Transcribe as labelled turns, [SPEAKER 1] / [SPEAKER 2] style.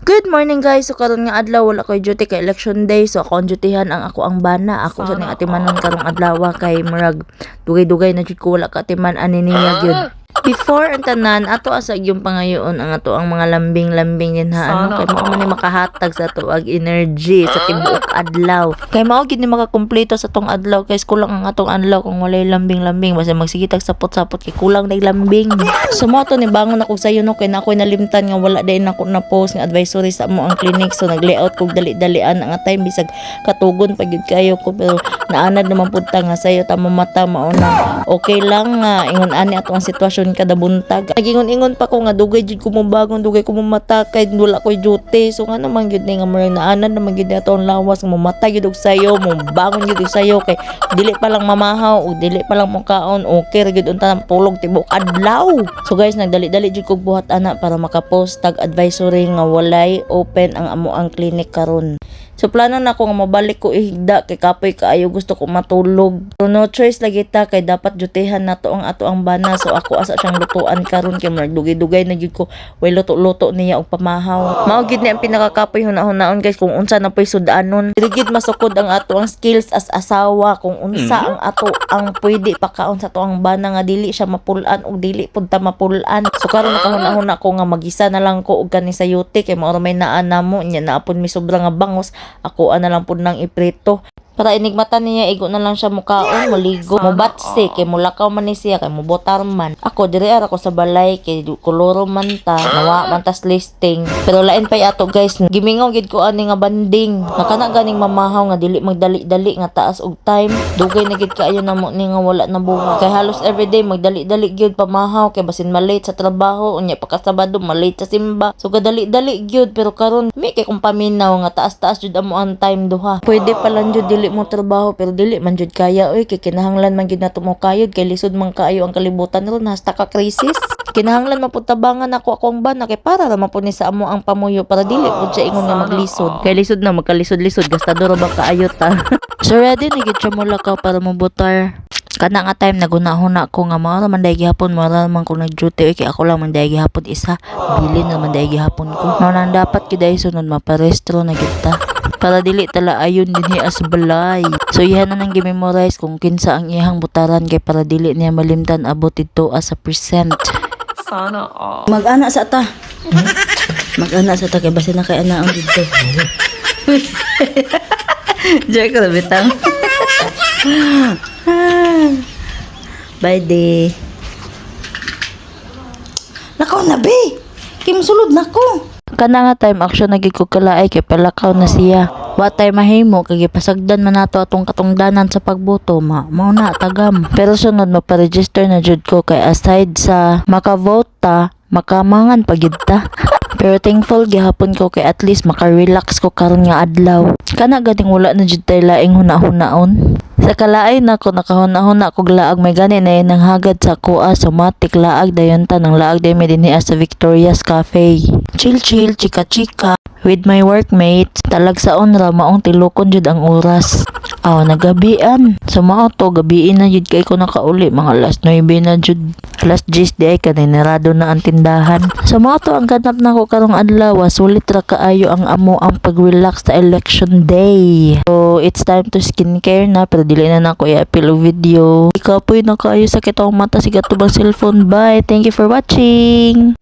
[SPEAKER 1] Good morning guys. So karon nga adlaw wala koy duty kay election day. So ako ang dutyhan ang ako ang bana. Ako sa ning atimanon karong adlaw kay murag dugay-dugay na jud ko wala ka atiman ani niya gyud. Before ang tanan ato asag yung pangayoon ang ato ang mga lambing-lambing din ha ano kay mao man ni makahatag sa tuwag energy sa tibuok adlaw. Kay mao gid ni makakumpleto sa tong adlaw kay kulang ang atong adlaw kung walay lambing-lambing basta magsigitag sapot-sapot kay kulang na lambing. So mo to ni bangon ako sayo no kay na ako'y nalimtan nga wala day nako na post nga advisory sa mo ang clinic so nag-layout kog dali-dalian ang time bisag katugon pa gyud kayo ko pero naanad naman pud ta nga sayo ta mamata mao na okay lang nga ingon ani ato ang sitwasyon kada buntag. Nagingon-ingon pa ko nga dugay jud ko mabangon, dugay ko mamata kay wala koy duty. So nga naman gyud ni nga murag naanan naman gyud ato ang lawas nga mamatay gyud og sayo, mo bangon gyud og sayo kay dili pa lang mamahaw o dili pa lang mukaon okay ra gyud unta tulog tibok adlaw. So guys, nagdali-dali jud kog buhat ana para makapost tag advisory nga walay open ang amo ang clinic karon. So plano na ko nga mabalik ko ihigda kay kapoy kaayo gusto ko matulog. So no choice lagi ta kay dapat dutehan nato ang ato ang bana. So ako asa siyang lutuan karon kay marag dugay-dugay na gyud ko way luto-luto niya og pamahaw. Mao gyud ni ang pinakakapoy hunahon guys kung unsa na poy sudanon. Dili masukod ang ato ang skills as asawa kung unsa ang ato ang pwede pakaon sa ato ang bana nga dili siya mapulan og dili pud ta mapulan. So karon nakahuna-huna ko nga magisa na lang ko og kani sayote kay mao may naa namo nya naapon mi sobra nga bangos. Ako na lang po nang iprito. Para inigmata niya, igo na lang siya mukaon, maligo, mubatse, kay mulakaw man ni siya, kay mubotar man. Ako, diri ara ko sa balay, kay koloro man ta, nawa man tas listing. Pero lain pa ato guys, gimingaw gid ko ani nga banding. Nakana ganing mamahaw nga dili magdali-dali nga taas og time. Dugay na gid kaayo namo ni nga wala na buhat. Kay halos everyday magdali-dali gyud pamahaw, kay basin malate sa trabaho, unya pa kasabado malate sa simba. So gadali-dali gyud, pero karon mi kay kung paminaw nga taas-taas jud amo ang time duha. Pwede pa lang jud dili mo trabaho pero dili man jud kaya oy kay kinahanglan man gid nato mo kayod kay lisod man kaayo ang kalibutan ron hasta ka krisis. Kinahanglan maputabangan ako akong bana kay para ra man pud ni sa amo ang pamuyo para dili pud siya ingon nga maglisod. Kay lisod na magkalisod-lisod gastador ba kaayo ta. So ready na gid siya mulakaw para mobutar. Kana nga time nagunahuna ko nga mao man day gihapon mara man ko nag-duty kay ako lang man day gihapon isa bilin naman day gihapon ko. Mao nang dapat gid ay sunod maparestro na gid ta. Para dili tala ayon dinhi as balay. So ihan na nang gi-memorize kung kinsa ang iyang butaran kay para dili niya malimtan abot ito as a percent. Sana all. Mag-ana sa ta. Mag-ana sa ta kay basi na kay ana ang dito. Joy ko bitang. Bye day. Nakaw na be. Kim sulod nako. Kana nga time action nagig ko kalaay kay palakaw na siya. Wa tay mahimo kay pasagdan man nato atong katungdanan sa pagboto mao na tagam. Pero sunod maparegister na jud ko kay aside sa makavote ta, makamangan pagid ta. Pero thankful gihapon ko kay at least maka-relax ko karon nga adlaw. Kana ganing wala na jud tay laing huna-hunaon. Sa kalaay na ko nakahuna-huna kog laag may gani na nang hagad sa kuha sa matik laag dayon ta nang laag day may dinhi sa Victoria's Cafe. Chill chika-chika with my workmates. Talagsaon ra maong tilokon jud ang oras. Aw nagabian. Sa mao to gabiin na jud kay ko nakauli mga alas 9 na jud. Alas 10 di ay kanay narado na ang tindahan. Sa mao to ang ganap nako karong adlaw sulit ra kaayo ang amo ang pag-relax sa election day. So it's time to skincare na pero dili na nako i-upload video. Ikapoy na kaayo sakit ang mata sigat tubang cellphone. Bye. Thank you for watching.